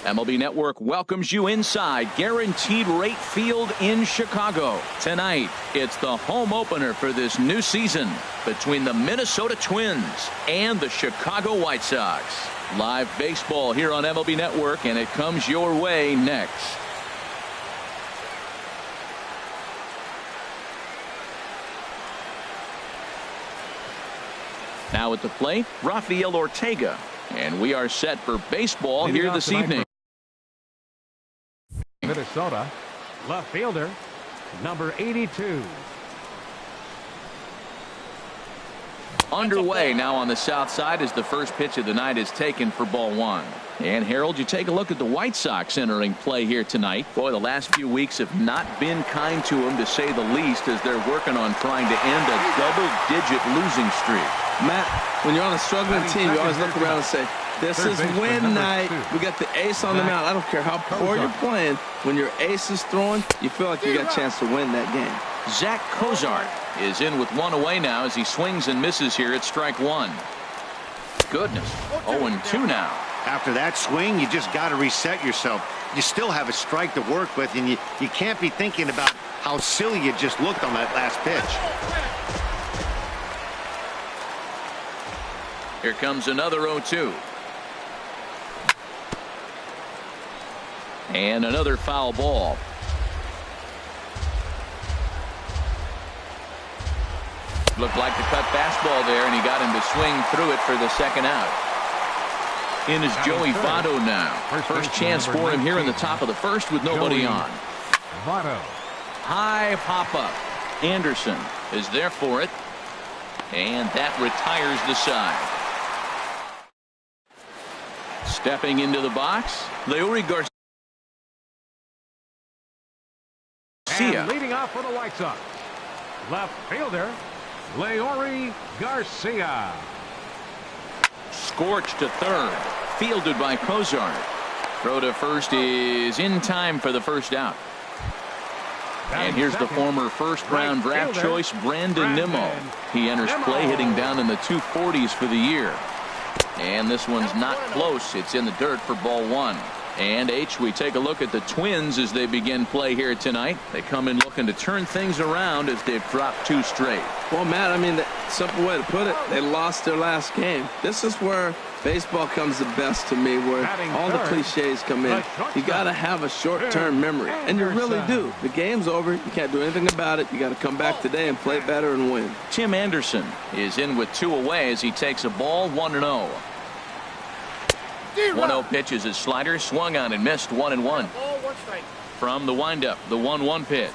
MLB Network welcomes you inside Guaranteed Rate Field in Chicago. Tonight, it's the home opener for this new season between the Minnesota Twins and the Chicago White Sox. Live baseball here on MLB Network, and it comes your way next. Now at the plate, Rafael Ortega. And we are set for baseball here this evening. Minnesota, left fielder, number 82. Underway now on the south side as the first pitch of the night is taken for ball one. And Harold, you take a look at the White Sox entering play here tonight. Boy, the last few weeks have not been kind to them, to say the least, as they're working on trying to end a double-digit losing streak. Matt, when you're on a struggling team, you always look around and say, this is win night. We got the ace on the mound. I don't care how poor you're playing. When your ace is throwing, you feel like you got a chance to win that game. Zach Cozart is in with one away now as he swings and misses here at strike one. Goodness, 0-2 now. After that swing, you just got to reset yourself. You still have a strike to work with, and you can't be thinking about how silly you just looked on that last pitch. Here comes another 0-2. And another foul ball. Looked like the cut fastball there, and he got him to swing through it for the second out. In is Joey Votto now. First chance for him here in the top of the first with nobody on. Votto. High pop-up. Anderson is there for it. And that retires the side. Stepping into the box, Leury Garcia. And leading off for the White Sox, left fielder, Leury Garcia. Scorched to third. Fielded by Cozart. Throw to first is in time for the first out. And here's the former first-round draft choice, Brandon Nimmo. He enters play hitting down in the 240s for the year. And this one's not close. It's in the dirt for ball one. And we take a look at the Twins as they begin play here tonight. They come in looking to turn things around as they've dropped two straight. Well, Matt, I mean, the simple way to put it, they lost their last game. This is where baseball comes the best to me, where all the cliches come in. You got to have a short-term memory, and you really do. The game's over. You can't do anything about it. You got to come back today and play better and win. Tim Anderson is in with two away as he takes a ball, 1-0. 1-0 pitch is his slider, swung on and missed, 1-1. From the windup, the 1-1 pitch.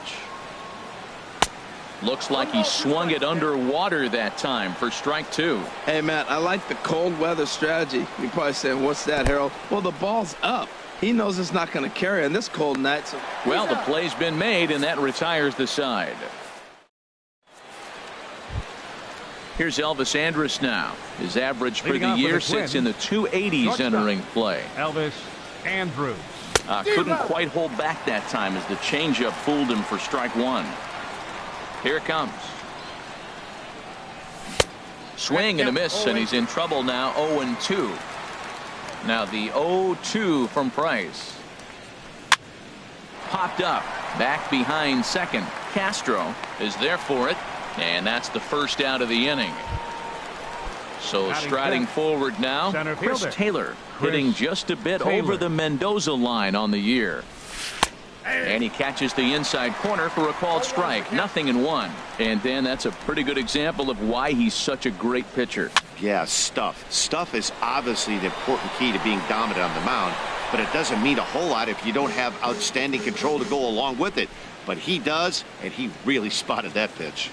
Looks like he swung it underwater that time for strike two. Hey, Matt, I like the cold weather strategy. You're probably saying, what's that, Harold? Well, the ball's up. He knows it's not going to carry on this cold night. So well, the play's been made, and that retires the side. Here's Elvis Andrus now. His average for the year sits in the 280s entering play. Elvis Andrus. Couldn't quite hold back that time as the changeup fooled him for strike one. Here it comes. Swing and a miss, and he's in trouble now, 0-2. Now the 0-2 from Price. Popped up, back behind second. Castro is there for it. And that's the first out of the inning. So striding forward now, Chris Taylor hitting just a bit over the Mendoza line on the year. And he catches the inside corner for a called strike. 0-1. And then that's a pretty good example of why he's such a great pitcher. Yeah, stuff. Stuff is obviously the important key to being dominant on the mound, but it doesn't mean a whole lot if you don't have outstanding control to go along with it. But he does, and he really spotted that pitch.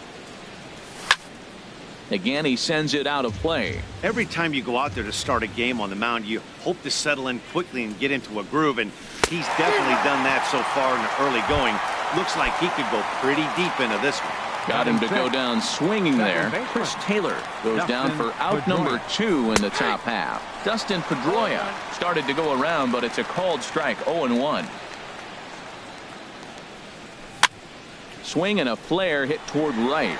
Again, he sends it out of play. Every time you go out there to start a game on the mound, you hope to settle in quickly and get into a groove, and he's definitely done that so far in the early going. Looks like he could go pretty deep into this one. Got him to go down swinging there. Chris Taylor goes down for out number 2 in the top half. Dustin Pedroia started to go around, but it's a called strike, 0-1. Swing and a flare hit toward right.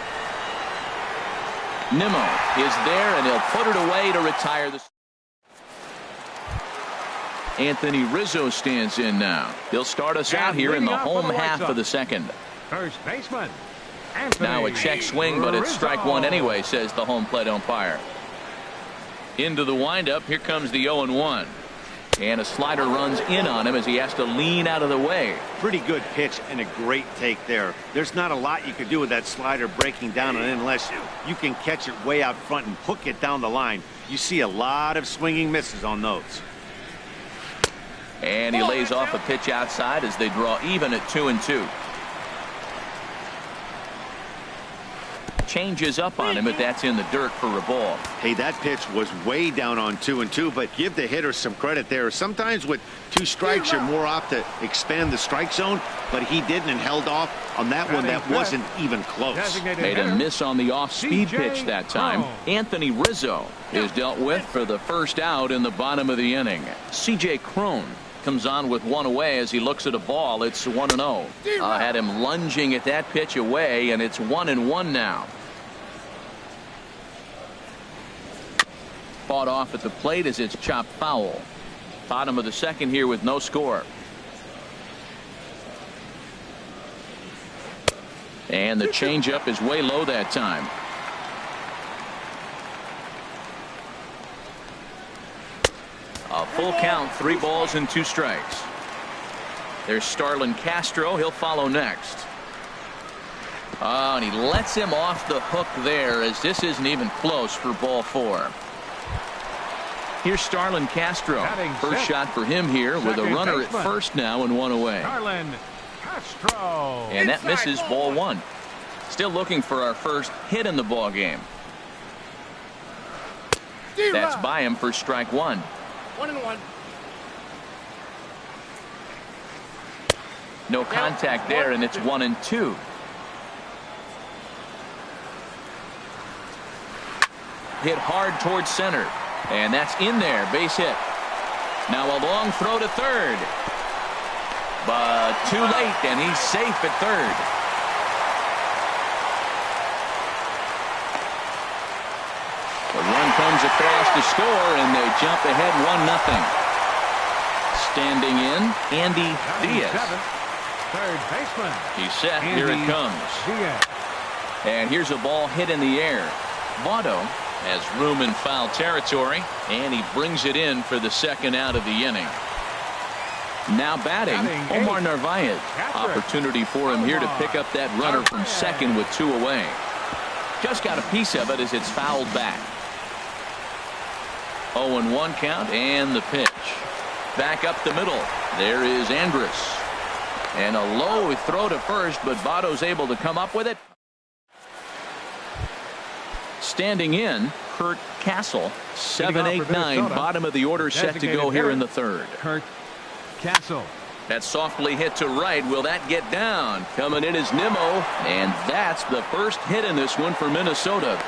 Nimmo is there, and he'll put it away to retire the. Anthony Rizzo stands in now. He'll start us out here in the home half of the second. First baseman, Anthony Now a check swing, but it's strike one anyway, says the home plate umpire. Into the windup. Here comes the 0-1. And a slider runs in on him as he has to lean out of the way. Pretty good pitch and a great take there. There's not a lot you can do with that slider breaking down and in unless you can catch it way out front and hook it down the line. You see a lot of swinging misses on those. And he lays off a pitch outside as they draw even at 2-2. Changes up on him, but that's in the dirt for a ball. Hey, that pitch was way down on 2-2, but give the hitter some credit there. Sometimes with 2 strikes, you're more apt to expand the strike zone, but he didn't and held off on that one that wasn't even close. Made a miss on the off-speed pitch that time. Anthony Rizzo is dealt with for the first out in the bottom of the inning. C.J. Cron comes on with one away as he looks at a ball. It's 1-0. Had him lunging at that pitch away, and it's 1-1 now. Fought off at the plate as it's chopped foul. Bottom of the second here with no score. And the changeup is way low that time. A full count, 3 balls and 2 strikes. There's Starlin Castro. He'll follow next. Oh, and he lets him off the hook there as this isn't even close for ball 4. Here's Starlin Castro. First shot for him here with a runner at first now and 1 away. Starlin Castro. And that misses ball 1. Still looking for our first hit in the ball game. That's by him for strike 1. 1-1. No contact there, and it's 1-2. Hit hard towards center. And that's in there. Base hit. Now a long throw to third. But too late, and he's safe at third. The run comes across to score, and they jump ahead 1-0. Standing in, Andy Diaz. Third baseman. He's set. Here it comes. Diaz. And here's a ball hit in the air. Votto has room in foul territory, and he brings it in for the second out of the inning. Now batting Omar Narvaez. Opportunity for him here to pick up that runner from second with 2 away. Just got a piece of it as it's fouled back. 0-1 count, and the pitch. Back up the middle. There is Andrus. And a low throw to first, but Votto's able to come up with it. Standing in, Kurt Castle. 7-8-9, bottom of the order, set to go here in the third. Kurt Castle. That softly hit to right. Will that get down? Coming in is Nimmo, and that's the first hit in this one for Minnesota.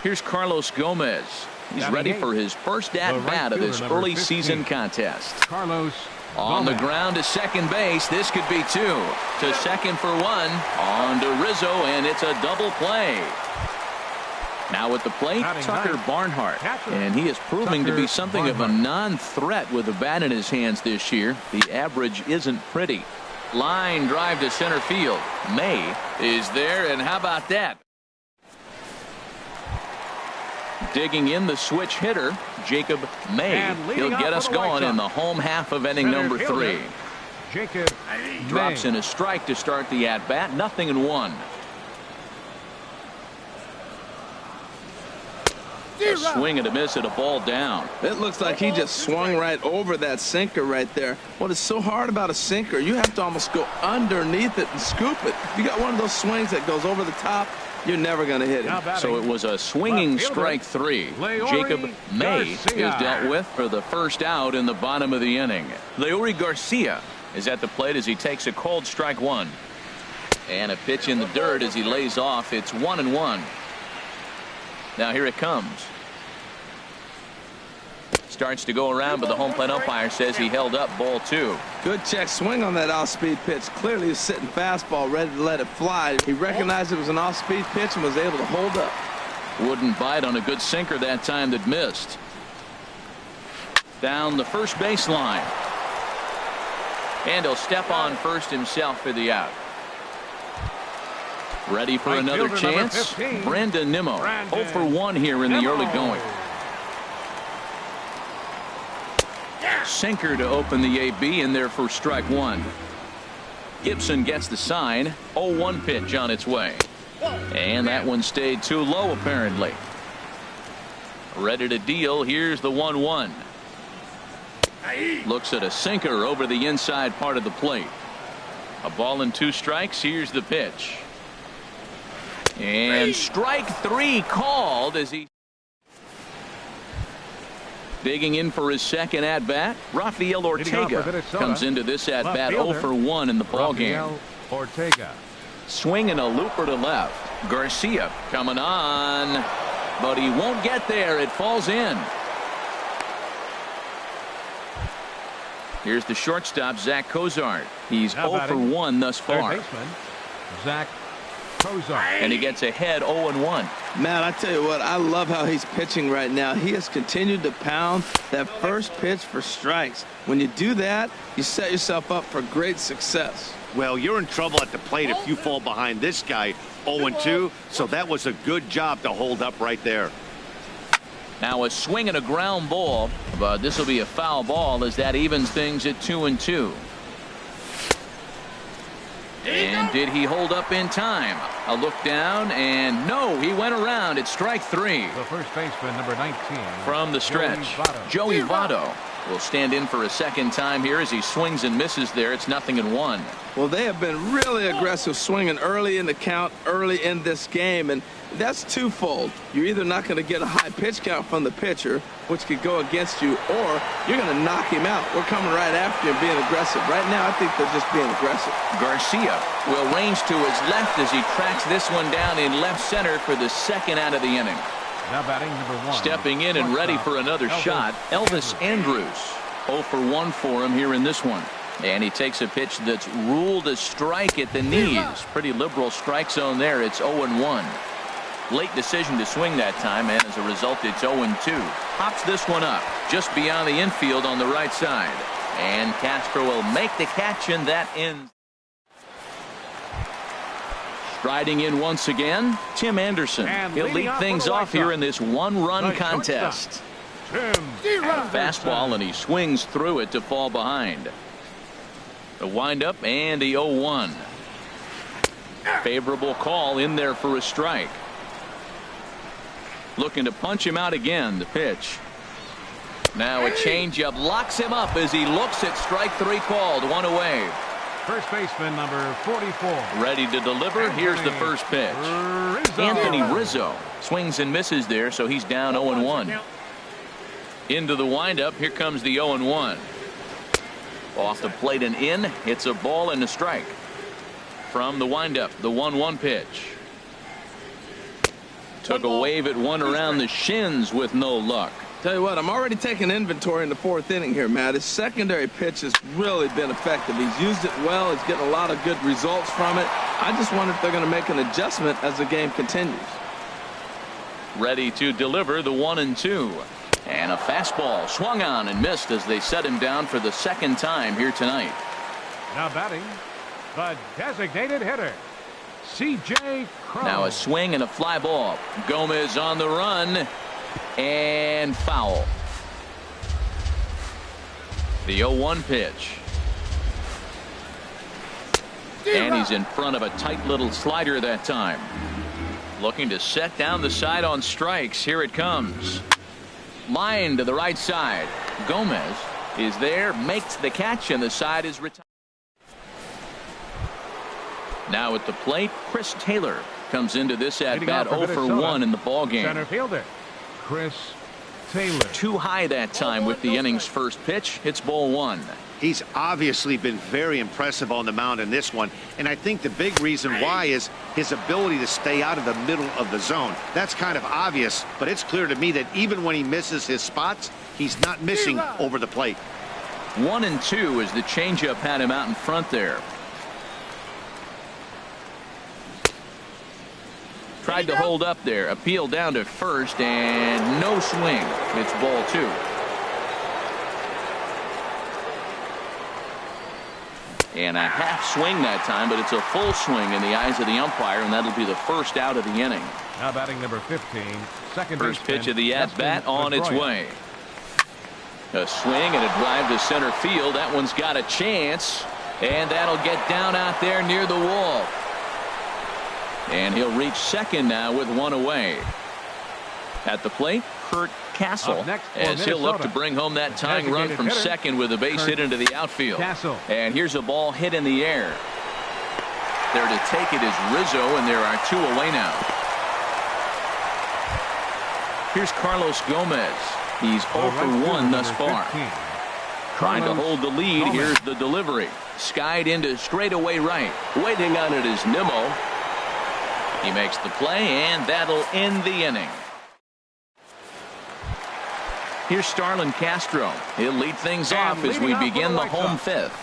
Here's Carlos Gomez. He's ready for his first at-bat of this early season contest. Carlos on the ground to second base. This could be 2. To second for 1. On to Rizzo, and it's a double play. Now at the plate, Tucker Barnhart. And he is proving to be something of a non-threat with the bat in his hands this year. The average isn't pretty. Line drive to center field. May is there, and how about that? Digging in the switch hitter, Jacob May. He'll get us going in the home half of inning number 3. Jacob drops in a strike to start the at-bat. 0-1. A swing and a miss at a ball down. It looks like he just swung right over that sinker right there. What is so hard about a sinker, you have to almost go underneath it and scoop it. If you got one of those swings that goes over the top, you're never going to hit it. So it was a swinging strike 3. Jacob May is dealt with for the first out in the bottom of the inning. Leury Garcia is at the plate as he takes a cold strike 1. And a pitch in the dirt as he lays off. It's 1-1. Now here it comes. Starts to go around, but the home plate umpire says he held up ball 2. Good check swing on that off-speed pitch. Clearly he's sitting fastball ready to let it fly. He recognized it was an off-speed pitch and was able to hold up. Wouldn't bite on a good sinker that time that missed. Down the first baseline. And he'll step on first himself for the out. Ready for another chance. Brandon Nimmo. 0 for 1 here in the early going. Sinker to open the AB in there for strike one. Gibson gets the sign. 0-1 pitch on its way. And that one stayed too low apparently. Ready to deal. Here's the 1-1. Looks at a sinker over the inside part of the plate. A ball and 2 strikes. Here's the pitch. And strike 3 called as he digging in for his second at bat. Rafael Ortega comes into this at bat 0 for 1 in the ball game. Ortega swinging a looper to left. Garcia coming on, but he won't get there. It falls in. Here's the shortstop, Zach Cozart. He's 0 for 1 thus far. Third baseman, Zach Cozart. And he gets ahead 0-1. Man, I tell you what, I love how he's pitching right now. He has continued to pound that first pitch for strikes. When you do that, you set yourself up for great success. Well, you're in trouble at the plate if you fall behind this guy 0-2, so that was a good job to hold up right there. Now a swing and a ground ball, but this will be a foul ball as that evens things at 2-2. And did he hold up in time? A look down, and no, he went around. It's strike 3. The first baseman, number 19. From the stretch, Joey Votto will stand in for a second time here as he swings and misses there. It's 0-1. Well, they have been really aggressive swinging early in the count, early in this game, and that's twofold. You're either not going to get a high pitch count from the pitcher, which could go against you, or you're going to knock him out. We're coming right after you and being aggressive. Right now, I think they're just being aggressive. Garcia will range to his left as he tracks this one down in left center for the second out of the inning. Now batting number 1. Stepping in and ready for another shot, Elvis Andrus. 0 for 1 for him here in this one. And he takes a pitch that's ruled a strike at the knees. Pretty liberal strike zone there. It's 0-1. Late decision to swing that time, and as a result, it's 0-2. Pops this one up just beyond the infield on the right side. And Castro will make the catch, and that ends. Striding in once again, Tim Anderson. He'll lead things off here in this one-run contest. Fastball, and he swings through it to fall behind. The windup and the 0-1. Favorable call in there for a strike. Looking to punch him out again. The pitch. Now a changeup locks him up as he looks at strike 3 called. 1 away. First baseman number 44. Ready to deliver. Here's the first pitch. Anthony Rizzo swings and misses there, so he's down 0-1. Into the windup. Here comes the 0-1. Off the plate and in. It's a ball and a strike. From the windup, the 1-1 pitch. Took a wave at one around the shins with no luck. Tell you what, I'm already taking inventory in the 4th inning here, Matt. His secondary pitch has really been effective. He's used it well. He's getting a lot of good results from it. I just wonder if they're going to make an adjustment as the game continues. Ready to deliver the 1-2. And a fastball swung on and missed as they set him down for the second time here tonight. Now batting, the designated hitter, C.J. Cron. Now a swing and a fly ball. Gomez on the run. And foul. The 0-1 pitch. And he's in front of a tight little slider that time. Looking to set down the side on strikes. Here it comes. Line to the right side. Gomez is there, makes the catch, and the side is retired. Now at the plate, Chris Taylor comes into this at bat 0 for 1 in the ball game. Center fielder Chris Taylor. Too high that time with the inning's first pitch. It's ball 1. He's obviously been very impressive on the mound in this one, and I think the big reason why is his ability to stay out of the middle of the zone. That's kind of obvious, but it's clear to me that even when he misses his spots, he's not missing over the plate. 1-2 as the changeup had him out in front there. Tried to hold up there. Appeal down to first, and no swing. It's ball 2. And a half swing that time, but it's a full swing in the eyes of the umpire, and that'll be the first out of the inning. Now batting number 15, second First baseman, pitch of the at-bat on its way. A swing and a drive to center field. That one's got a chance, and that'll get down out there near the wall. And he'll reach second now with one away. At the plate, Kurt Castle, as he'll look to bring home that tying run from second with a base hit into the outfield. And here's a ball hit in the air. There to take it is Rizzo, and there are two away now. Here's Carlos Gomez. He's 0 for 1 thus far. Trying to hold the lead. Here's the delivery. Skied into straightaway right. Waiting on it is Nimmo. He makes the play, and that'll end the inning. Here's Starlin Castro. He'll lead things off as we begin the home fifth.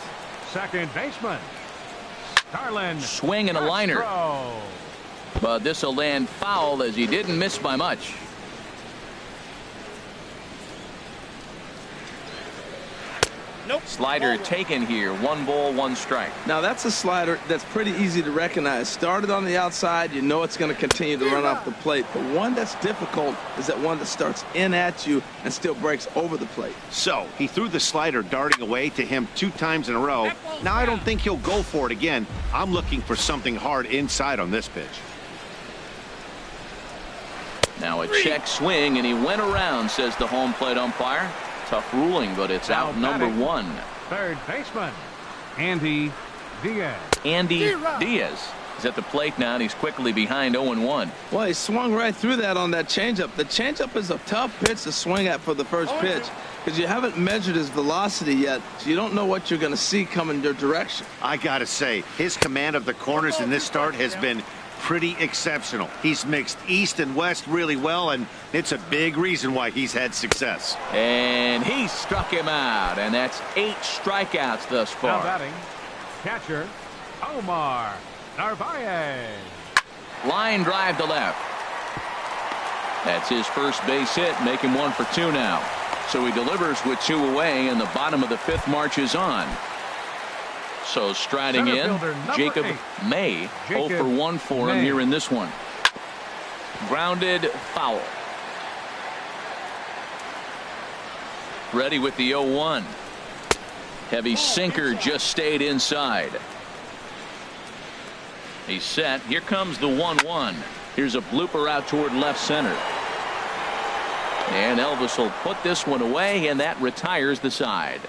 Second baseman, Starlin. Swing and a liner. But this will land foul as he didn't miss by much. Nope. Slider taken here. 1 ball, 1 strike. Now that's a slider that's pretty easy to recognize. Started on the outside, you know it's going to continue to run off the plate. But one that's difficult is that one that starts in at you and still breaks over the plate. So he threw the slider darting away to him 2 times in a row. Now I don't think he'll go for it again. I'm looking for something hard inside on this pitch. Now a check swing, and he went around, says the home plate umpire. Tough ruling, but it's out number 1. Third baseman, Andy Diaz. Andy Diaz is at the plate now, and he's quickly behind 0-1. Well, he swung right through that on that changeup. The changeup is a tough pitch to swing at for the first pitch because you haven't measured his velocity yet, so you don't know what you're going to see coming your direction. I got to say, his command of the corners in this start has been pretty exceptional. He's mixed east and west really well, and it's a big reason why he's had success. And he struck him out, and that's 8 strikeouts thus far. Now batting, catcher Omar Narvaez. Line drive to left. That's his first base hit, make him 1 for 2 now. So he delivers with 2 away, and the bottom of the 5th marches on. So striding in, Jacob May. 0 for 1 for him here in this one. Grounded foul. Ready with the 0-1. Heavy sinker just stayed inside. He's set. Here comes the 1-1. Here's a blooper out toward left center. And Elvis will put this one away, and that retires the side.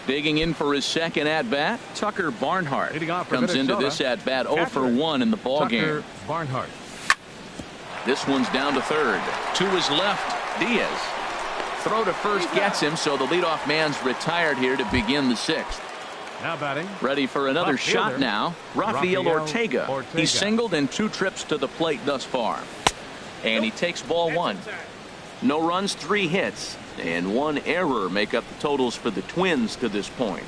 Digging in for his second at-bat, Tucker Barnhart comes into this at-bat 0 for 1 in the ballgame. Barnhart. This one's down to third. To his left, Diaz. Throw to first gets him, so the leadoff man's retired here to begin the 6th. Now batting. Ready for another shot now, Rafael Ortega. He's singled in 2 trips to the plate thus far. And he takes ball 1. No runs, 3 hits. And 1 error make up the totals for the Twins to this point.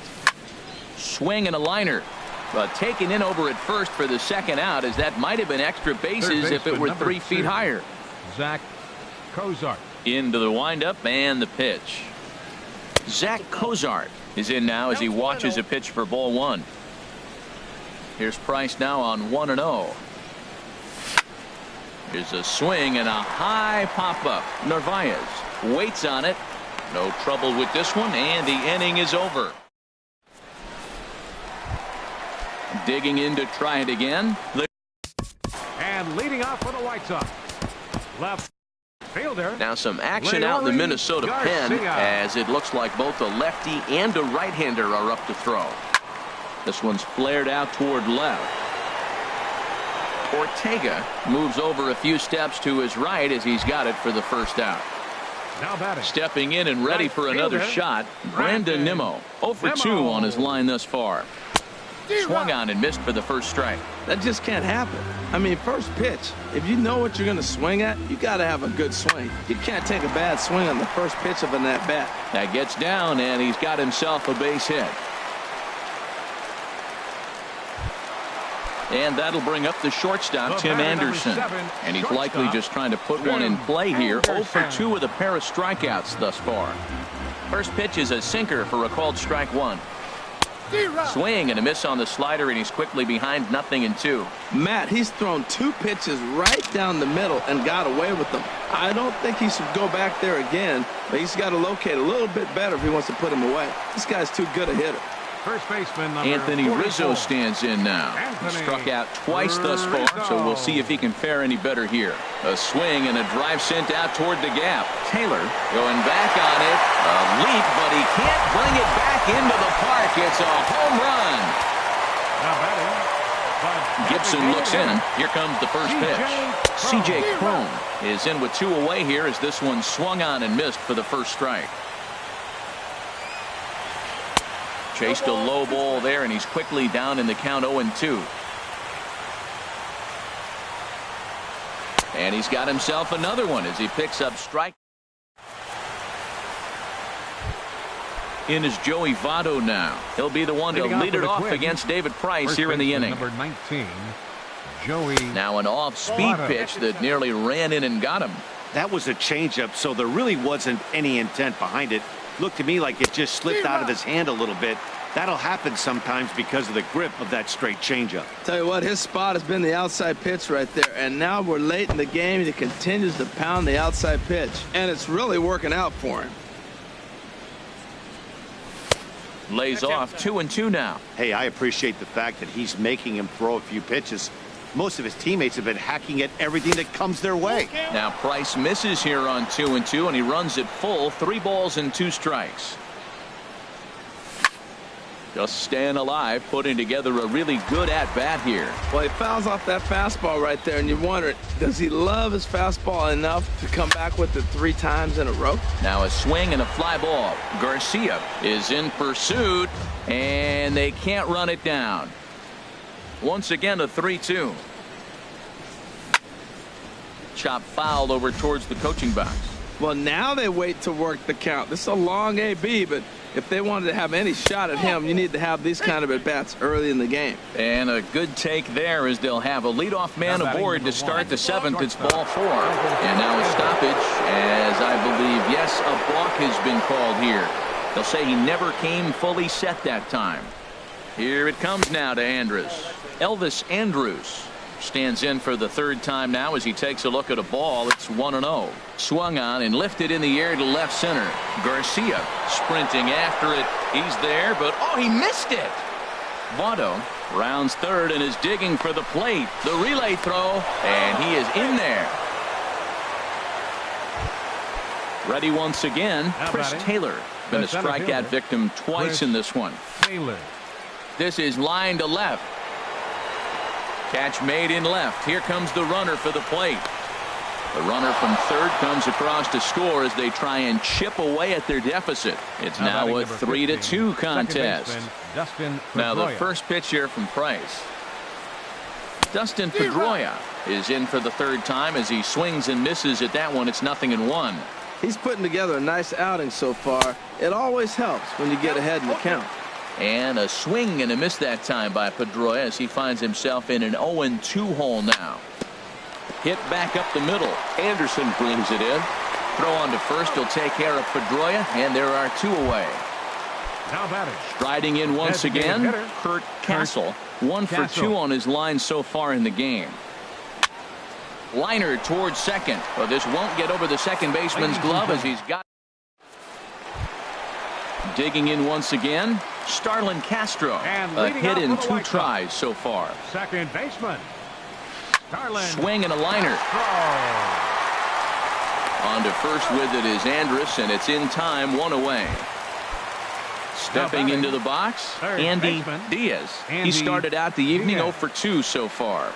Swing and a liner. But taken in over at first for the second out, as that might have been extra bases if it were 3 feet higher. Zach Cozart. Into the windup and the pitch. Zach Cozart is in now as he watches a pitch for ball 1. Here's Price now on 1-0. Here's a swing and a high pop-up. Narvaez waits on it. No trouble with this one, and the inning is over. Digging in to try it again. And leading off for the White Sox. Left fielder. Now some action out in the Minnesota pen, as it looks like both a lefty and a right-hander are up to throw. This one's flared out toward left. Ortega moves over a few steps to his right as he's got it for the first out. Now batting. Stepping in and ready for another shot, Brandon Nimmo. 0 for 2 on his line thus far. Swung on and missed for the first strike. That just can't happen. I mean, first pitch, if you know what you're going to swing at, you got to have a good swing. You can't take a bad swing on the first pitch of an at-bat. That gets down, and he's got himself a base hit. And that'll bring up the shortstop, Tim Anderson. And he's likely just trying to put one in play here. 0 for 2 with a pair of strikeouts thus far. First pitch is a sinker for a called strike one. Swing and a miss on the slider, and he's quickly behind 0-2. Matt, he's thrown 2 pitches right down the middle and got away with them. I don't think he should go back there again, but he's got to locate a little bit better if he wants to put him away. This guy's too good a hitter. First baseman number Anthony 44. Rizzo stands in now. He struck out twice thus far, so we'll see if he can fare any better here. A swing and a drive sent out toward the gap. Taylor going back on it. A leap, but he can't bring it back into the park. It's a home run. Gibson looks in. Here comes the first pitch. C.J. Cron is in with 2 away here as this one swung on and missed for the first strike. Chased a low ball there, and he's quickly down in the count 0-2. And he's got himself another one as he picks up strike. In is Joey Votto now. He'll be the one to lead it off against David Price here in the inning. Number 19, Joey. Now an off-speed pitch that nearly ran in and got him. That was a changeup, so there really wasn't any intent behind it. Looked to me like it just slipped out of his hand a little bit. That'll happen sometimes because of the grip of that straight changeup. Tell you what, his spot has been the outside pitch right there, and now we're late in the game, and he continues to pound the outside pitch, and it's really working out for him. Lays off 2-2 now. Hey, I appreciate the fact that he's making him throw a few pitches. Most of his teammates have been hacking at everything that comes their way. Now Price misses here on 2-2, and he runs it full. 3 balls and 2 strikes. Just staying alive, putting together a really good at-bat here. Well, he fouls off that fastball right there, and you wonder, does he love his fastball enough to come back with it 3 times in a row? Now a swing and a fly ball. Garcia is in pursuit, and they can't run it down. Once again, a 3-2. Chop foul over towards the coaching box. Well, now they wait to work the count. This is a long AB, but if they wanted to have any shot at him, you need to have these kind of at-bats early in the game. And a good take there as they'll have a leadoff man aboard to start the 7th. It's ball 4. And now a stoppage as I believe, yes, a balk has been called here. They'll say he never came fully set that time. Here it comes now to Andrus. Elvis Andrus stands in for the 3rd time now as he takes a look at a ball. It's 1-0. Swung on and lifted in the air to left center. Garcia sprinting after it. He's there, but oh, he missed it. Votto rounds 3rd and is digging for the plate. The relay throw, and he is in there. Ready once again, Chris Taylor. Been a strikeout victim twice in this one. Taylor. This is line to left. Catch made in left. Here comes the runner for the plate. The runner from 3rd comes across to score as they try and chip away at their deficit. It's now a 3-2 contest. Now the first pitch here from Price. Dustin Pedroia is in for the 3rd time as he swings and misses at that one. It's 0-1. He's putting together a nice outing so far. It always helps when you get ahead in the count. And a swing and a miss that time by Pedroia as he finds himself in an 0-2 hole now. Hit back up the middle. Anderson brings it in. Throw on to first. He'll take care of Pedroia, and there are 2 away. Now batting. Striding in once again, Kurt Castle. 1 for 2 on his line so far in the game. Liner towards second. Well, this won't get over the second baseman's glove as he's got. Digging in once again, Starlin Castro. A hit in 2 tries so far. Second baseman. Starlin. Swing and a liner. On to first with it is Andrus, and it's in time, 1 away. Stepping into the box, Andy Diaz. He started out the evening 0 for 2 so far.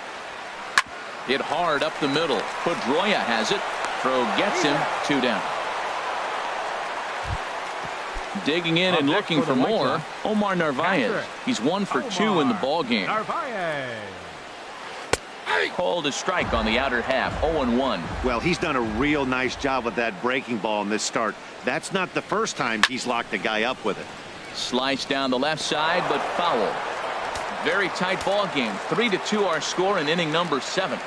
Hit hard up the middle. Pedroia has it. Throw gets him. 2 down. Digging in and looking for more, Omar Narvaez. He's 1 for 2 in the ball game. Called a strike on the outer half. 0-1. Well, he's done a real nice job with that breaking ball in this start. That's not the first time he's locked a guy up with it. Slice down the left side, but foul. Very tight ball game. 3-2 our score in inning number 7.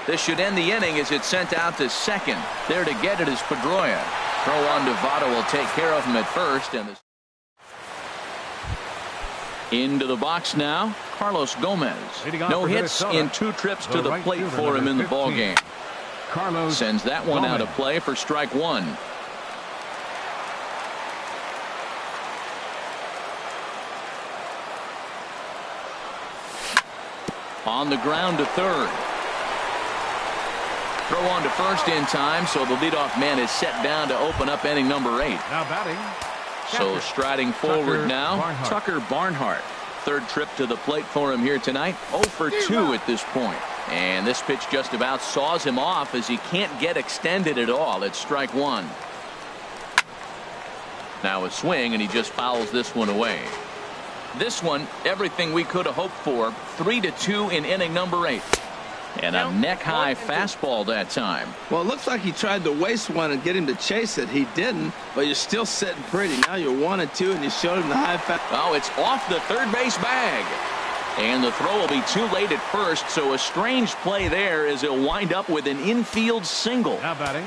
This should end the inning as it's sent out to second. There to get it is Pedroia. Throw on to Votto will take care of him at first. And into the box now, Carlos Gomez. No hits in 2 trips to the plate for him in the ball game. Carlos sends that one out of play for strike 1. On the ground to third. Throw on to first in time, so the leadoff man is set down to open up inning number 8. Now batting. So striding forward now, Tucker Barnhart. 3rd trip to the plate for him here tonight. 0 for 2 at this point. And this pitch just about saws him off as he can't get extended at all. It's strike 1. Now a swing, and he just fouls this one away. This one, everything we could have hoped for. 3-2 in inning number 8. And a neck-high fastball that time. Well, it looks like he tried to waste one and get him to chase it. He didn't, but you're still sitting pretty. Now you're 1-2, and you showed him the high fastball. Oh, it's off the third base bag. And the throw will be too late at first, so a strange play there as he'll wind up with an infield single. Now batting.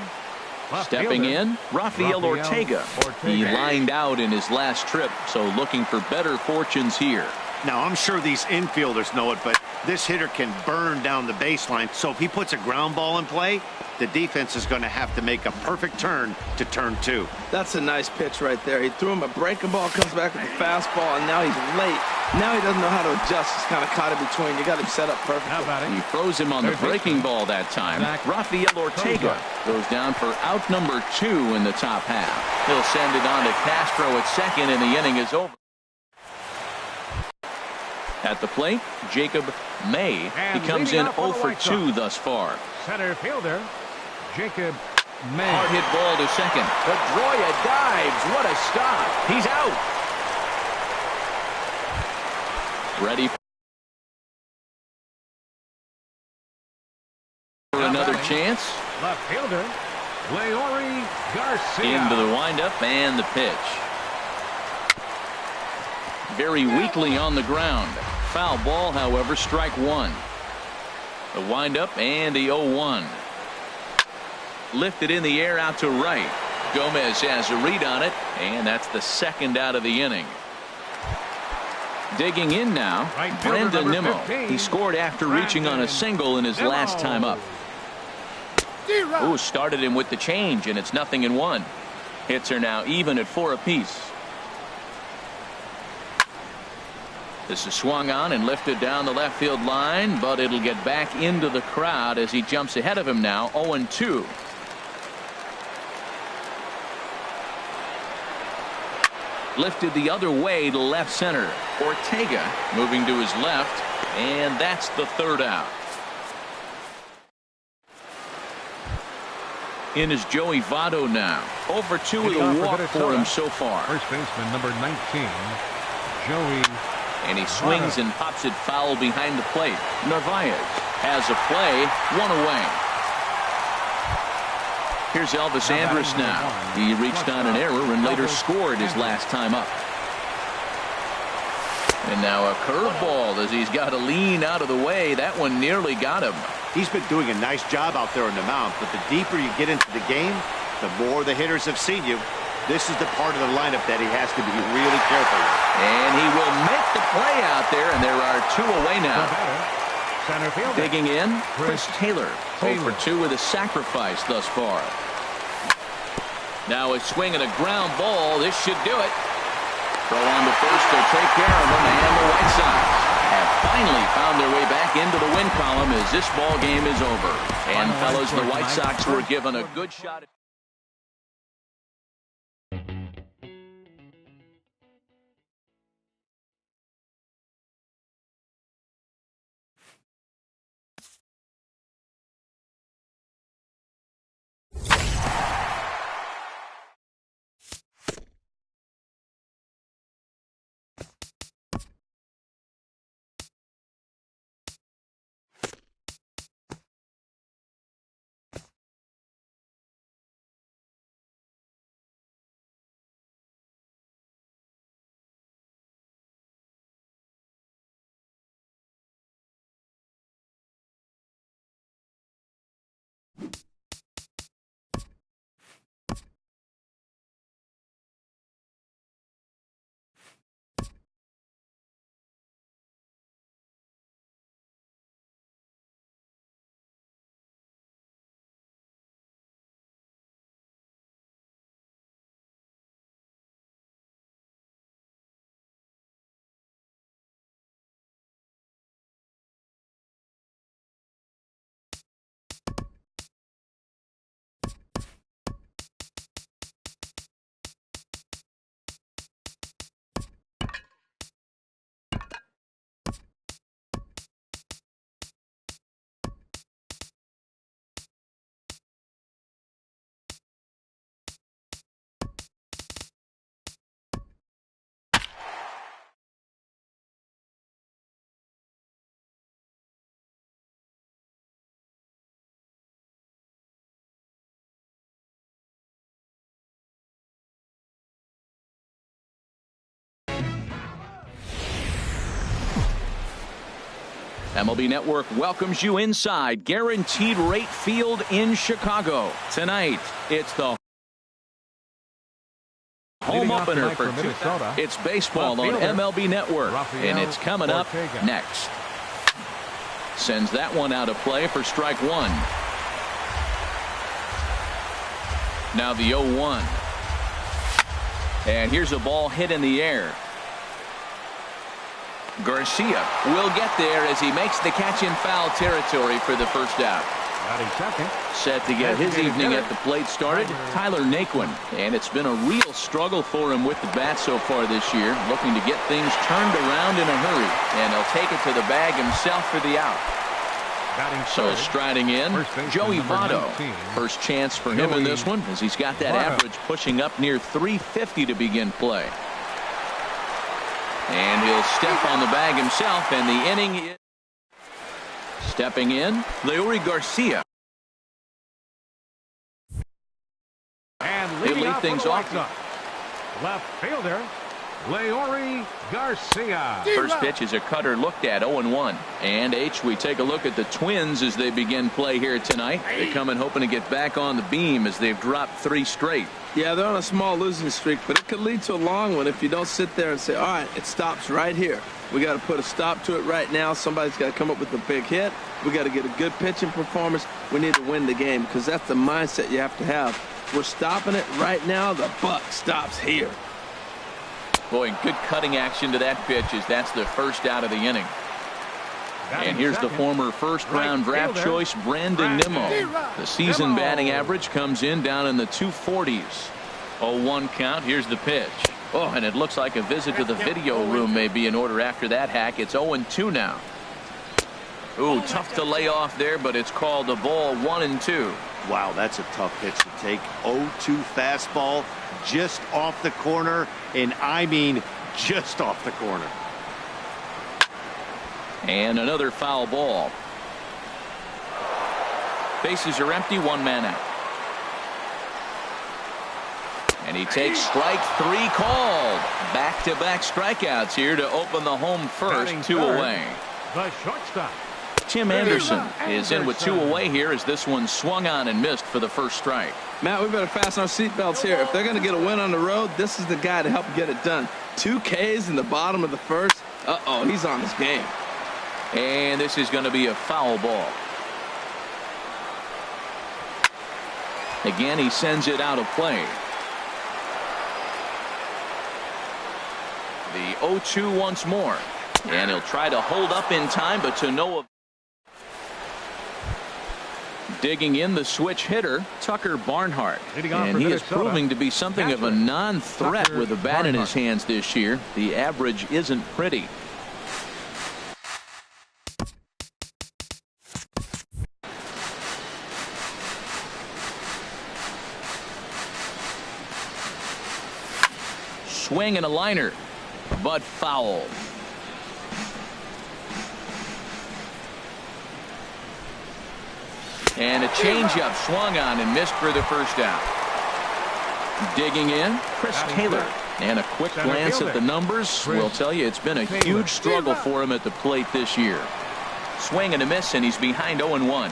Stepping in, Rafael Ortega. He lined out in his last trip, so looking for better fortunes here. Now, I'm sure these infielders know it, but this hitter can burn down the baseline. So if he puts a ground ball in play, the defense is going to have to make a perfect turn to turn 2. That's a nice pitch right there. He threw him a breaking ball, comes back with a fastball, and now he's late. Now he doesn't know how to adjust. He's kind of caught in between. You got him set up perfectly. He throws him on the breaking ball that time. Rafael Ortega goes down for out number 2 in the top half. He'll send it on to Castro at second, and the inning is over. At the plate, Jacob May. He comes in 0 for 2 thus far. Center fielder, Jacob May. Hard hit ball to second. Pedroia dives. What a stop. He's out. Ready for another chance. Left fielder, Leori Garcia. Into the windup and the pitch. Very weakly on the ground. Foul ball, however, strike 1. The windup and the 0-1. Lifted in the air out to right. Gomez has a read on it, and that's the 2nd out of the inning. Digging in now, Brandon Nimmo. He scored after reaching on a single in his last time up. Ooh, started him with the change, and it's 0-1. Hits are now even at 4 apiece. This is swung on and lifted down the left field line, but it'll get back into the crowd as he jumps ahead of him now. 0-2. Lifted the other way to left center. Ortega moving to his left, and that's the 3rd out. In is Joey Votto now. 0 for 2 with a walk for him so far. First baseman number 19, Joey. And he swings and pops it foul behind the plate. Narvaez has a play, 1 away. Here's Elvis Andrus now. He reached on an error and later scored his last time up. And now a curveball as he's got to lean out of the way. That one nearly got him. He's been doing a nice job out there on the mound, but the deeper you get into the game, the more the hitters have seen you. This is the part of the lineup that he has to be really careful with. And he will make the play out there, and there are 2 away now. Center fielder. Digging in, Chris Taylor. 0 for 2 with a sacrifice thus far. Now a swing and a ground ball. This should do it. Throw on to first to take care of him, and the White Sox have finally found their way back into the win column as this ball game is over. And fellas, the White Sox were given a good shot. MLB Network welcomes you inside Guaranteed Rate Field in Chicago. Tonight, it's the home opener for Minnesota. It's baseball on MLB Network, and it's coming up next. Sends that one out of play for strike one. Now the 0-1. And here's a ball hit in the air. Garcia will get there as he makes the catch in foul territory for the first out. Set to get his evening at the plate started, Tyler Naquin. And it's been a real struggle for him with the bat so far this year, looking to get things turned around in a hurry. And he'll take it to the bag himself for the out. So striding in, Joey Votto. First chance for him in this one, as he's got that average pushing up near 350 to begin play. And he'll step on the bag himself, and the inning is stepping in, Leury Garcia. And He'll lead things off. Left fielder, Leury Garcia. First pitch is a cutter looked at, 0-1. And we take a look at the Twins as they begin play here tonight. They come in hoping to get back on the beam as they've dropped 3 straight. Yeah, they're on a small losing streak, but it could lead to a long one if you don't sit there and say, all right, it stops right here. We got to put a stop to it right now. Somebody's got to come up with a big hit. We got to get a good pitching performance. We need to win the game, because that's the mindset you have to have. We're stopping it right now. The buck stops here. Boy, good cutting action to that pitch as that's the first out of the inning. And here's the former first-round draft choice, Brandon Nimmo. The season batting average comes in down in the 240s. 0-1 count. Here's the pitch. Oh, and it looks like a visit to the video room may be in order after that hack. It's 0-2 now. Ooh, tough to lay off there, but it's called a ball, 1-2. Wow, that's a tough pitch to take. 0-2 fastball just off the corner, and I mean just off the corner. And another foul ball. Bases are empty, 1 man out. And he takes strike 3 called. Back-to-back strikeouts here to open the home first, 2 away. The shortstop, Tim Anderson is in with 2 away here as this one swung on and missed for the first strike. Matt, we better fasten our seatbelts here. If they're going to get a win on the road, this is the guy to help get it done. 2 Ks in the bottom of the first. Uh-oh, he's on his game. And this is going to be a foul ball. Again, he sends it out of play. The 0-2 once more. And he'll try to hold up in time, but to no avail. Digging in the switch hitter, Tucker Barnhart. And he is proving to be something of a non-threat with a bat in his hands this year. The average isn't pretty. Swing and a liner, but foul. And a changeup swung on and missed for the first out. Digging in, Chris Taylor. And a quick glance at the numbers will tell you it's been a huge struggle for him at the plate this year. Swing and a miss, and he's behind 0-1.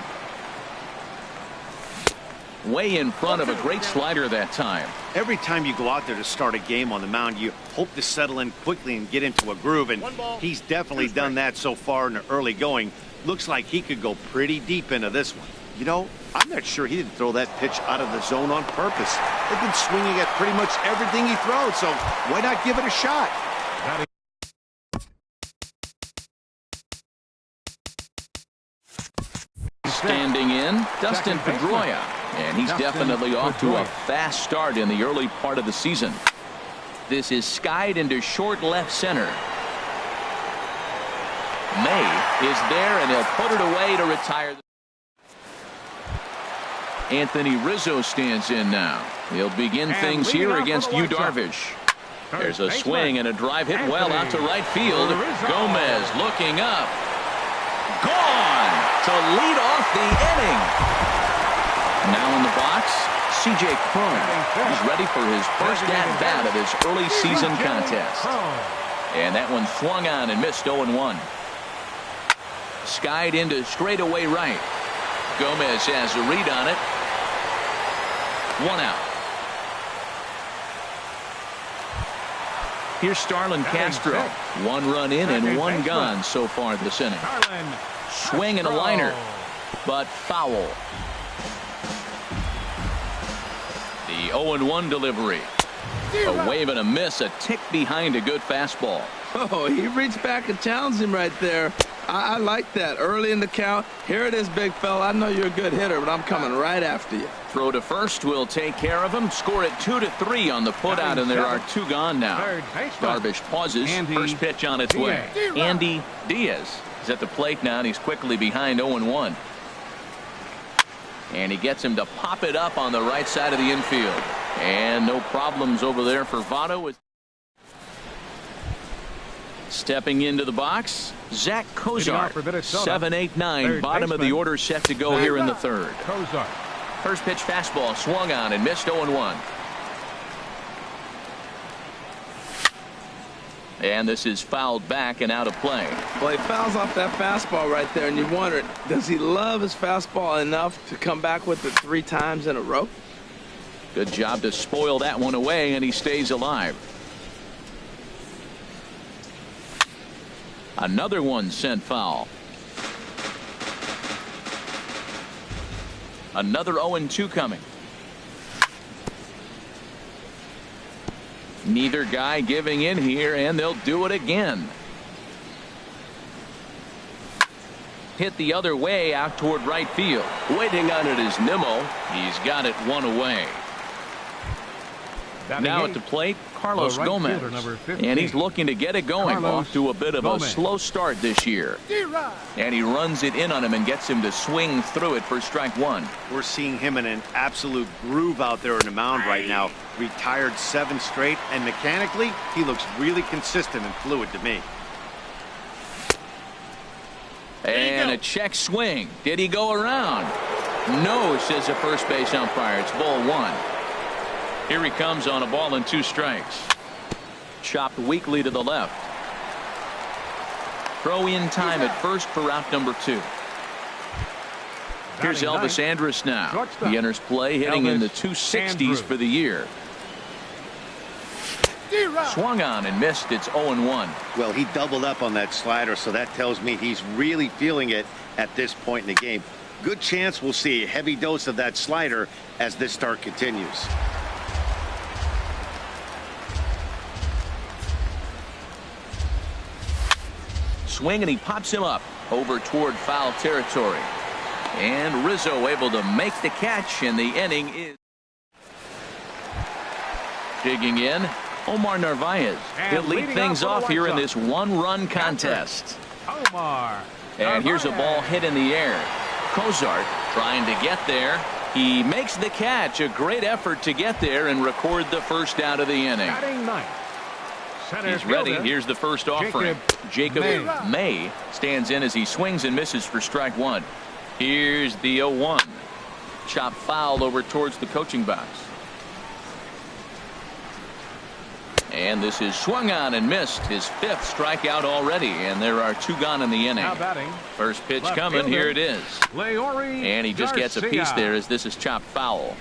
Way in front of a great slider that time. Every time you go out there to start a game on the mound, you hope to settle in quickly and get into a groove, and he's definitely done that so far in the early going. Looks like he could go pretty deep into this one. You know, I'm not sure he didn't throw that pitch out of the zone on purpose. They've been swinging at pretty much everything he throws, so why not give it a shot? Standing in, Dustin Pedroia. And he's definitely off to a fast start in the early part of the season. This is skied into short left center. May is there, and he'll put it away to retire. Anthony Rizzo stands in now. He'll begin things here against Yu Darvish. There's a swing and a drive hit well out to right field. Gomez looking up. Gone to lead off the inning. Now in the box, C.J. Cron. He's ready for his first at-bat of his early season contest. And that one swung on and missed 0-1. Skied into straightaway right. Gomez has a read on it. 1 out. Here's Starlin Castro. 1 run in and 1 gone so far this inning. Swing and a liner, but foul. The 0-1 delivery. A wave and a miss, a tick behind a good fastball. Oh, he reached back and challenged him right there. I like that. Early in the count. Here it is, big fella. I know you're a good hitter, but I'm coming right after you. Throw to first will take care of him. Score it 2-3 on the putout, and there are 2 gone now. Darvish pauses. First pitch on its way. Andy Diaz is at the plate now, and he's quickly behind 0-1. And he gets him to pop it up on the right side of the infield. And no problems over there for Votto. Stepping into the box, Zach Cozart. 7-8-9, bottom of the order set to go here in the third. First pitch fastball swung on and missed 0-1. And this is fouled back and out of play. Well, he fouls off that fastball right there, and you wonder, does he love his fastball enough to come back with it 3 times in a row? Good job to spoil that one away, and he stays alive. Another one sent foul. Another 0-2 coming. Neither guy giving in here, and they'll do it again. Hit the other way out toward right field. Waiting on it is Nimmo. He's got it 1 away. Now at the plate, Carlos Gomez. And he's looking to get it going. Off to a bit of a slow start this year. And he runs it in on him and gets him to swing through it for strike 1. We're seeing him in an absolute groove out there in the mound right now. Retired 7 straight, and mechanically, he looks really consistent and fluid to me. And a check swing. Did he go around? No, says the first base umpire. It's ball 1. Here he comes on a ball and 2 strikes. Chopped weakly to the left. Throw in time at first for out number 2. Here's Elvis Andrus now. He enters play hitting in the 260s for the year. Swung on and missed. It's 0-1. Well, he doubled up on that slider, so that tells me he's really feeling it at this point in the game. Good chance we'll see a heavy dose of that slider as this start continues. Swing, and he pops him up over toward foul territory. And Rizzo able to make the catch, and the inning is digging in. Omar Narvaez. He'll lead things off here in this 1-run contest. And here's a ball hit in the air. Cozart trying to get there. He makes the catch. A great effort to get there and record the first out of the inning. He's ready. Here's the first offering. Jacob May stands in as he swings and misses for strike 1. Here's the 0-1. Chop foul over towards the coaching box. And this is swung on and missed. His 5th strikeout already, and there are 2 gone in the inning. First pitch coming. Here it is. And he just gets a piece there as this is chopped foul.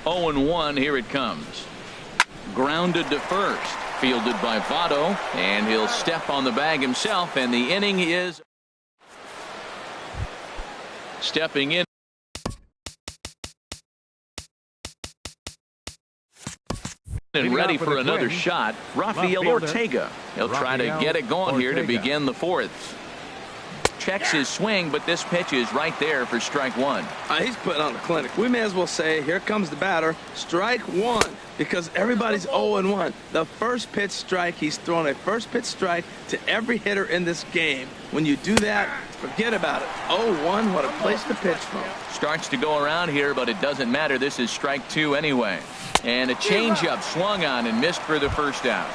0-1. Here it comes. Grounded to first. Fielded by Votto, and he'll step on the bag himself, and the inning is stepping in. And ready for another shot, Rafael Ortega. He'll try to get it going here to begin the 4th. Checks his swing, but this pitch is right there for strike 1. He's putting on a clinic. We may as well say, here comes the batter. Strike 1, because everybody's 0-1. The first pitch strike, he's thrown a first pitch strike to every hitter in this game. When you do that, forget about it. 0-1, what a place to pitch from. Starts to go around here, but it doesn't matter. This is strike 2 anyway. And a changeup swung on and missed for the first out.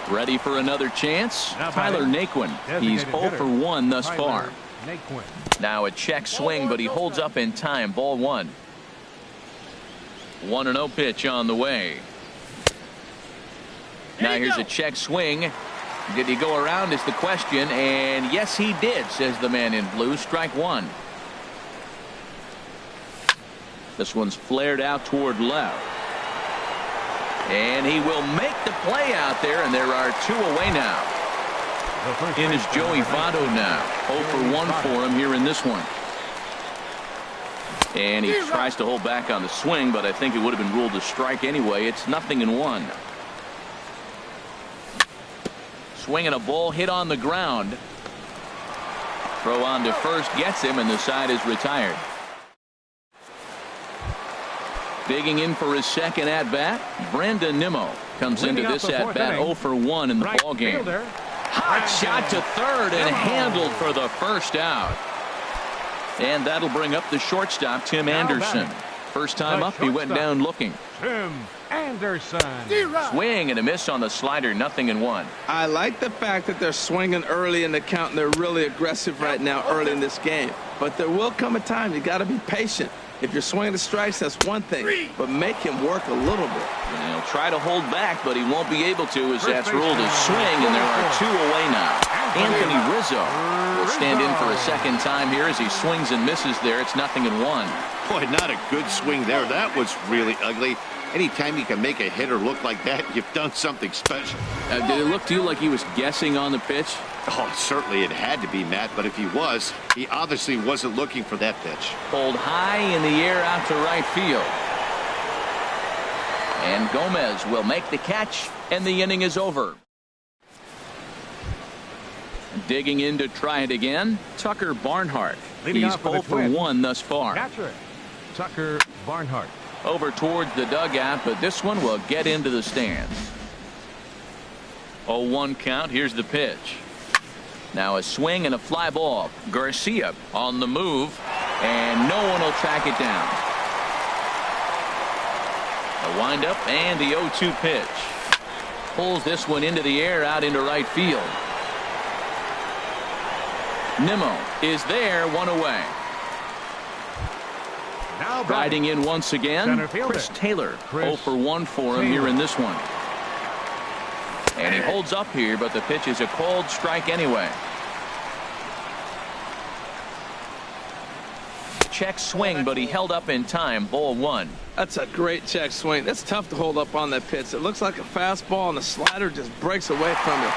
Ready for another chance? Tyler Naquin. He's 0 for 1 thus far. Now a check swing, but he holds up in time. Ball 1. 1-0 pitch on the way. Now here's a check swing. Did he go around is the question, and yes he did, says the man in blue. Strike one. This one's flared out toward left. And he will make the play out there, and there are two away now. In is Joey Votto now. 0 for 1 for him here in this one. And he tries to hold back on the swing, but I think it would have been ruled a strike anyway. It's 0-1. Swinging a ball hit on the ground. Throw on to first gets him, and the side is retired. Digging in for his second at-bat, Brandon Nimmo comes into this at-bat 0 for 1 in the ballgame. Hot shot to third and handled for the first out. And that'll bring up the shortstop, Tim Anderson. First time up, he went down looking. Tim Anderson. Swing and a miss on the slider, 0-1. I like the fact that they're swinging early in the count, and they're really aggressive right now early in this game. But there will come a time you got to be patient. If you're swinging the strikes, that's one thing, but make him work a little bit. And he'll try to hold back, but he won't be able to, as that's ruled a swing, and there are two away now. Anthony Rizzo will stand in for a second time here as he swings and misses there. It's 0-1. Boy, not a good swing there. That was really ugly. Anytime you can make a hitter look like that, you've done something special. Did it look to you like he was guessing on the pitch? Oh, certainly it had to be, Matt, but if he was, he obviously wasn't looking for that pitch. Pulled high in the air out to right field. And Gomez will make the catch, and the inning is over. Digging in to try it again, Tucker Barnhart. He's 0 for 1 thus far. Catcher, Tucker Barnhart. Over towards the dugout, but this one will get into the stands. 0-1 count. Here's the pitch. Now a swing and a fly ball. Garcia on the move, and no one will track it down. A windup and the 0-2 pitch. Pulls this one into the air out into right field. Nimmo is there, one away. Now riding in once again, Chris Taylor. 0 for 1 for him here in this one. And he holds up here, but the pitch is a called strike anyway. Check swing, but he held up in time. Ball 1. That's a great check swing. That's tough to hold up on that pitch. It looks like a fastball, and the slider just breaks away from it.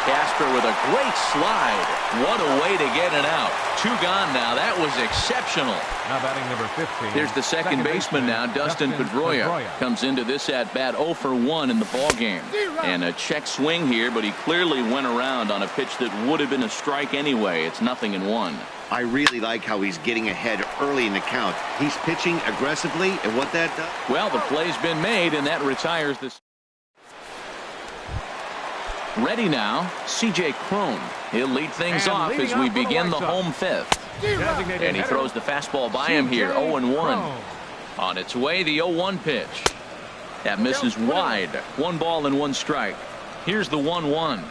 Casper with a great slide. What a way to get it out. 2 gone now. That was exceptional. Now batting number 15. Here's the second baseman now, Dustin Pedroia. Comes into this at-bat 0 for 1 in the ballgame. And a check swing here, but he clearly went around on a pitch that would have been a strike anyway. It's 0-1. I really like how he's getting ahead early in the count. He's pitching aggressively, and what that does. Well, the play's been made, and that retires this. Ready now, C.J. Cron. He'll lead things off as we begin the home fifth. And he throws the fastball by him here, 0-1. On its way, the 0-1 pitch. That misses wide. 1 ball and 1 strike. Here's the 1-1.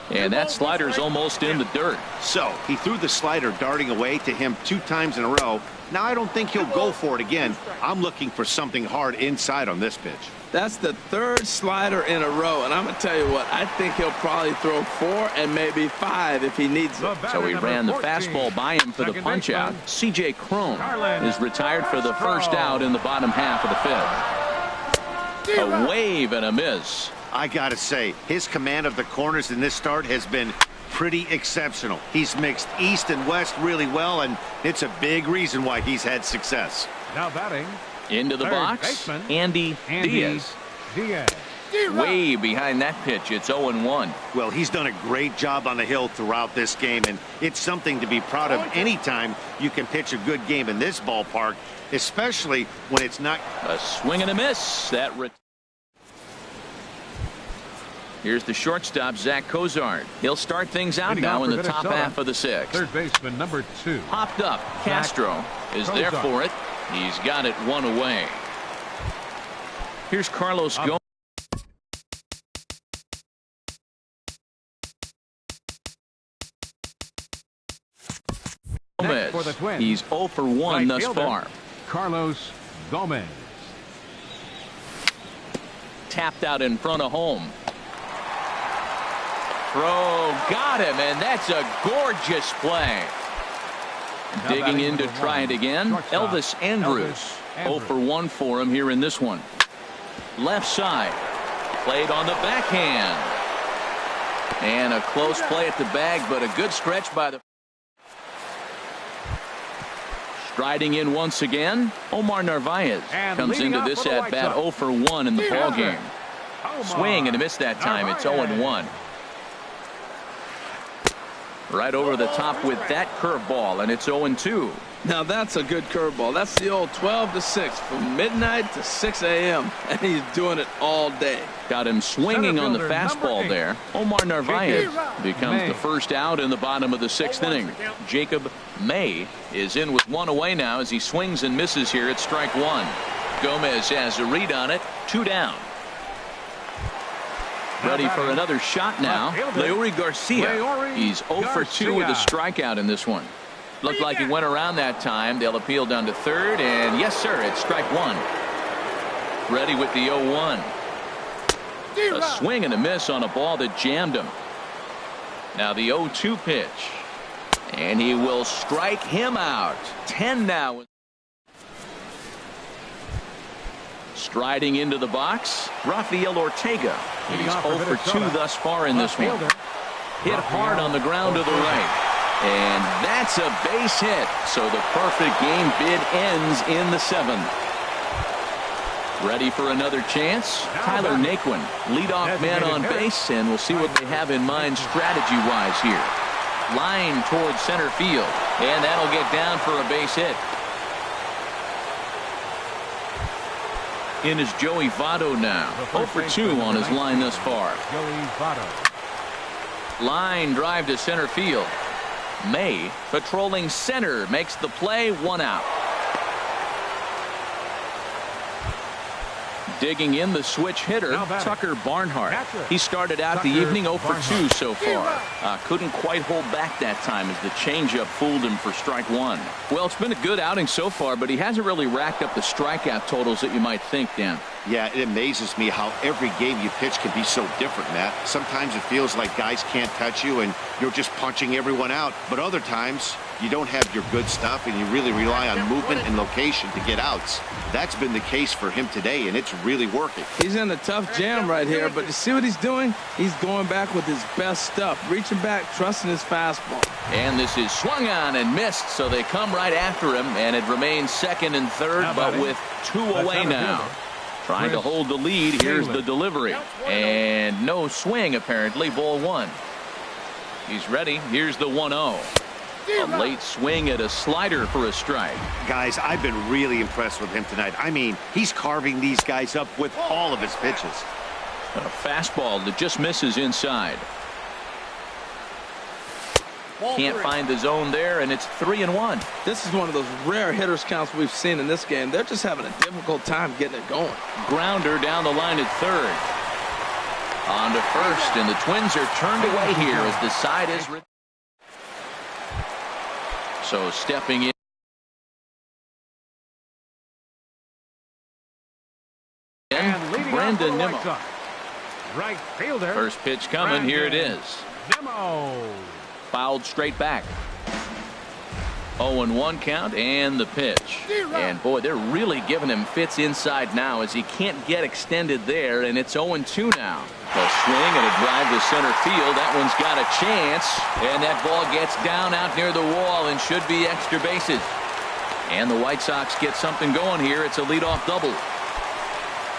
And that slider's almost in the dirt. So he threw the slider darting away to him 2 times in a row. Now I don't think he'll go for it again. I'm looking for something hard inside on this pitch. That's the 3rd slider in a row, and I'm going to tell you what, I think he'll probably throw 4 and maybe 5 if he needs it. So he ran the fastball by him for the punch out. C.J. Cron is retired for the first out in the bottom half of the 5th. A wave and a miss. I got to say, his command of the corners in this start has been pretty exceptional. He's mixed east and west really well, and it's a big reason why he's had success. Now batting. Into the box, baseman, Andy Diaz. Way behind that pitch. It's 0-1. Well, he's done a great job on the hill throughout this game, and it's something to be proud of anytime you can pitch a good game in this ballpark, especially when it's not. A swing and a miss. Here's the shortstop, Zach Cozart. He'll start things out now in the top half of the 6th. Third baseman, number 2. Popped up. Castro is there for it. He's got it 1 away. Here's Carlos Gomez. He's 0 for 1 thus far. Carlos Gomez. Tapped out in front of home. throw. Got him, and that's a gorgeous play. Digging in to try it again. Elvis Andrews. 0 for 1 for him here in this one. Left side. Played on the backhand. And a close play at the bag, but a good stretch by the... Striding in once again, Omar Narvaez comes into this at-bat 0 for 1 in the ball game. Swing and a miss that time. It's 0-1. Right over the top with that curveball, and it's 0-2. Now that's a good curveball. That's the old 12 to 6 from midnight to 6 a.m. and he's doing it all day. Got him swinging on the fastball there. Omar Narvaez becomes the first out in the bottom of the 6th inning. Jacob May is in with 1 away now as he swings and misses here at strike 1. Gomez has a read on it. 2 down. Ready for another shot now. Leury Garcia. He's 0 for 2 with a strikeout in this one. Looked like he went around that time. They'll appeal down to third, and yes, sir, it's strike 1. Ready with the 0-1. A swing and a miss on a ball that jammed him. Now the 0-2 pitch. And he will strike him out. 10 now. Striding into the box, Rafael Ortega. He's 0 for 2 thus far in this one. Hit hard on the ground to the right. And that's a base hit. So the perfect game bid ends in the 7th. Ready for another chance? Tyler Naquin, leadoff man on base, and we'll see what they have in mind strategy-wise here. Line towards center field, and that'll get down for a base hit. In is Joey Votto now. 0 for 2 on his line thus far. Line drive to center field. May patrolling center makes the play. 1 out. Digging in the switch hitter, Tucker Barnhart. He started out the evening 0 for 2 so far. Couldn't quite hold back that time as the changeup fooled him for strike 1. Well, it's been a good outing so far, but he hasn't really racked up the strikeout totals that you might think, Dan. Yeah, it amazes me how every game you pitch can be so different, Matt. Sometimes it feels like guys can't touch you and you're just punching everyone out. But other times you don't have your good stuff and you really rely on movement and location to get outs. That's been the case for him today, and it's really working. He's in a tough jam right here, but you see what he's doing? He's going back with his best stuff, reaching back, trusting his fastball. And this is swung on and missed, so they come right after him, and it remains 2nd and 3rd, but with 2 away now. Trying to hold the lead. Here's the delivery. And no swing, apparently. Ball 1. He's ready. Here's the 1-0. A late swing at a slider for a strike. Guys, I've been really impressed with him tonight. I mean, he's carving these guys up with all of his pitches. A fastball that just misses inside. Can't find the zone there, and it's 3-1. This is one of those rare hitters counts we've seen in this game. They're just having a difficult time getting it going. Grounder down the line at third. On to first, and the Twins are turned away here as the side is... So stepping in. Brandon Nimmo. Right fielder. First pitch coming. Here it is. Nimmo. Fouled straight back. 0-1 count and the pitch. And boy, they're really giving him fits inside now as he can't get extended there, and it's 0-2 now. A swing and a drive to center field. That one's got a chance, and that ball gets down out near the wall and should be extra bases. And the White Sox get something going here. It's a leadoff double.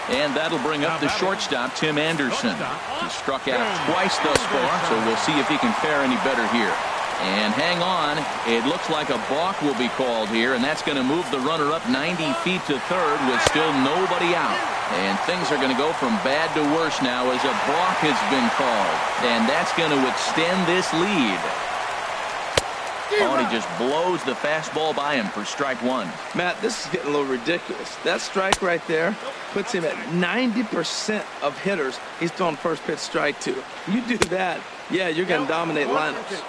And that'll bring up the shortstop, Tim Anderson. He struck out twice thus far, so we'll see if he can fare any better here. And hang on, it looks like a balk will be called here, and that's going to move the runner up 90 feet to third with still nobody out. And things are going to go from bad to worse now as a balk has been called. And that's going to extend this lead. Oh, and he just blows the fastball by him for strike 1. Matt, this is getting a little ridiculous. That strike right there puts him at 90% of hitters he's throwing first pitch strike to. You do that, yeah, you're going to dominate lineups.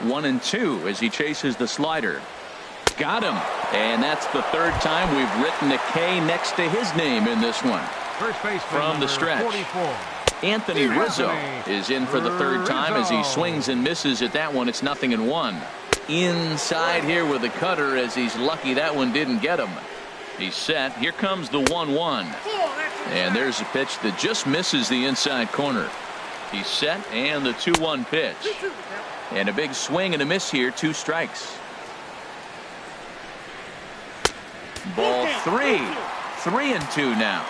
1-2 as he chases the slider. Got him. And that's the third time we've written a K next to his name in this one. First baseman from the stretch. 44. Anthony Rizzo is in for the third time as he swings and misses at that one. It's 0-1. Inside here with the cutter as he's lucky that one didn't get him. He's set. Here comes the 1-1. And there's a pitch that just misses the inside corner. He's set, and the 2-1 pitch. And a big swing and a miss here. 2 strikes. Ball 3. 3-2 now.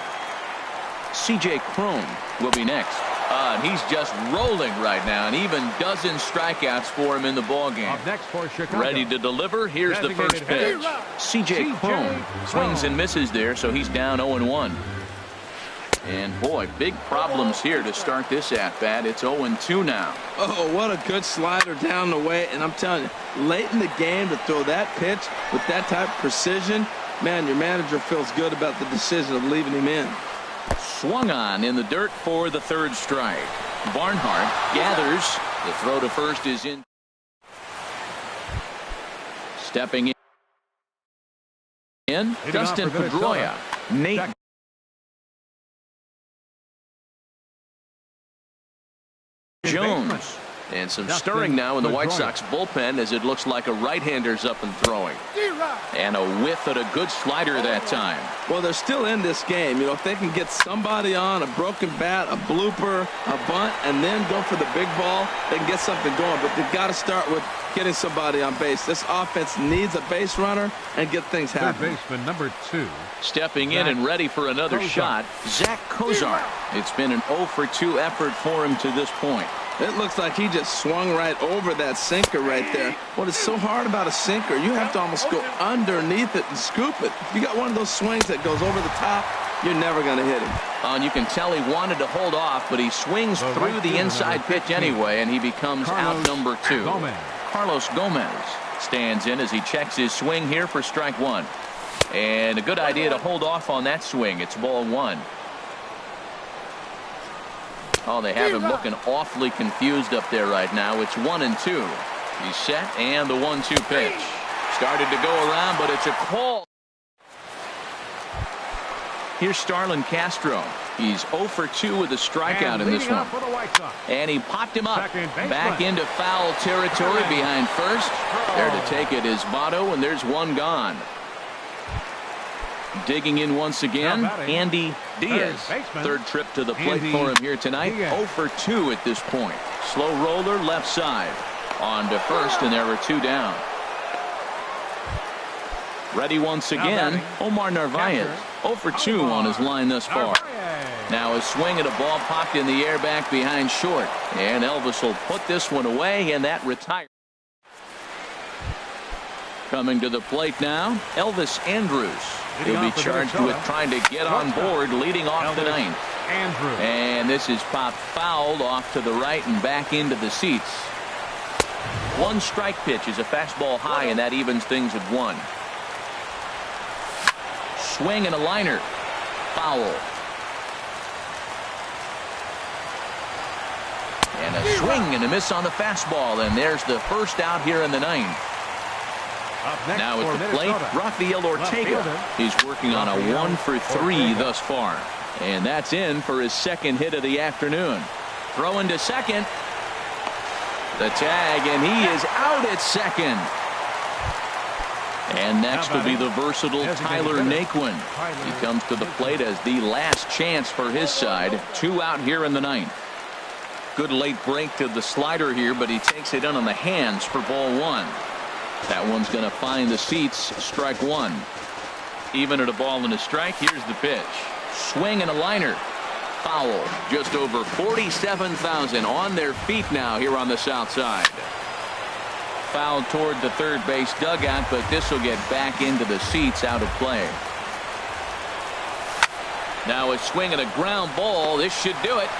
C.J. Cron will be next. And he's just rolling right now, and even dozen strikeouts for him in the ballgame. Ready to deliver. Here's the first pitch. C.J. Cron swings and misses there, so he's down 0-1. And boy, big problems here to start this at-bat. It's 0-2 now. Oh, what a good slider down the way. And I'm telling you, late in the game to throw that pitch with that type of precision, man, your manager feels good about the decision of leaving him in. Swung on in the dirt for the third strike. Barnhart gathers. The throw to first is in. Stepping in. Dustin Pedroia. Nate Jones. And some stirring now in the White Sox bullpen as it looks like a right-hander's up and throwing. And a whiff at a good slider that time. Well, they're still in this game. You know, if they can get somebody on, a broken bat, a blooper, a bunt, and then go for the big ball, they can get something going. But they've got to start with getting somebody on base. This offense needs a base runner and get things happening. Third baseman number 2. Stepping in and ready for another shot, Zach Cozart. It's been an 0-for-2 effort for him to this point. It looks like he just swung right over that sinker right there. What is so hard about a sinker, you have to almost go underneath it and scoop it. You got one of those swings that goes over the top, you're never going to hit him. And you can tell he wanted to hold off, but he swings through the inside pitch anyway, and he becomes out number 2. Carlos Gomez stands in as he checks his swing here for strike 1. And a good idea to hold off on that swing. It's ball 1. Oh, they have him looking awfully confused up there right now. It's 1-2. He's set, and the 1-2 pitch. Started to go around, but it's a call. Here's Starlin Castro. He's 0-for-2 with a strikeout in this one. And he popped him up. Back into foul territory behind first. There to take it is Votto, and there's one gone. Digging in once again, Andy Diaz. Third trip to the plate for him here tonight. 0-for-2 at this point. Slow roller left side. On to first, and there are 2 down. Ready once again, Omar Narvaez. 0-for-2 on his line thus far. Now a swing at a ball popped in the air back behind short. And Elvis will put this one away, and that retires. Coming to the plate now, Elvis Andrus. He'll be charged with trying to get on board, leading off the 9th. And this is popped fouled off to the right and back into the seats. 1 strike pitch is a fastball high, and that evens things at 1. Swing and a liner. Foul. And a swing and a miss on the fastball, and there's the first out here in the 9th. Now at the plate, Rafael Ortega. He's working on a 1-for-3 thus far. And that's in for his second hit of the afternoon. Throwing to second. The tag, and he is out at second. And next will be the versatile Tyler Naquin. He comes to the plate as the last chance for his side. 2 out here in the 9th. Good late break to the slider here, but he takes it in on the hands for ball 1. That one's going to find the seats. Strike 1. Even at a ball and a strike. Here's the pitch. Swing and a liner. Foul. Just over 47,000 on their feet now here on the south side. Foul toward the third base dugout, but this will get back into the seats, out of play. Now a swing and a ground ball. This should do it.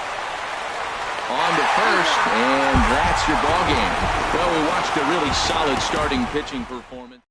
On to first, and that's your ball game. Well, we watched a really solid starting pitching performance.